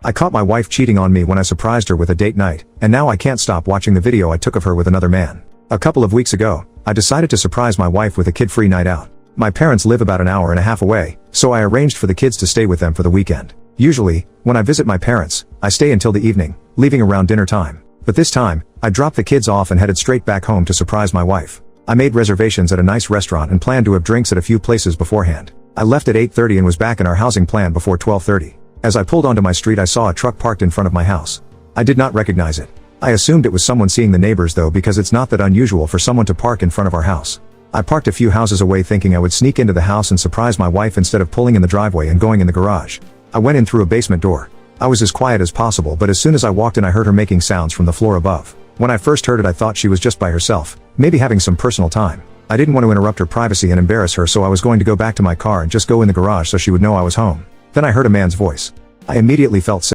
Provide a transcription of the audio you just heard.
I caught my wife cheating on me when I surprised her with a date night, and now I can't stop watching the video I took of her with another man. A couple of weeks ago, I decided to surprise my wife with a kid-free night out. My parents live about an hour and a half away, so I arranged for the kids to stay with them for the weekend. Usually, when I visit my parents, I stay until the evening, leaving around dinner time. But this time, I dropped the kids off and headed straight back home to surprise my wife. I made reservations at a nice restaurant and planned to have drinks at a few places beforehand. I left at 8:30 and was back in our housing plan before 12:30. As I pulled onto my street, I saw a truck parked in front of my house. I did not recognize it. I assumed it was someone seeing the neighbors though, because it's not that unusual for someone to park in front of our house. I parked a few houses away thinking I would sneak into the house and surprise my wife instead of pulling in the driveway and going in the garage. I went in through a basement door. I was as quiet as possible, but as soon as I walked in I heard her making sounds from the floor above. When I first heard it I thought she was just by herself, maybe having some personal time. I didn't want to interrupt her privacy and embarrass her, so I was going to go back to my car and just go in the garage so she would know I was home. Then I heard a man's voice. I immediately felt sick.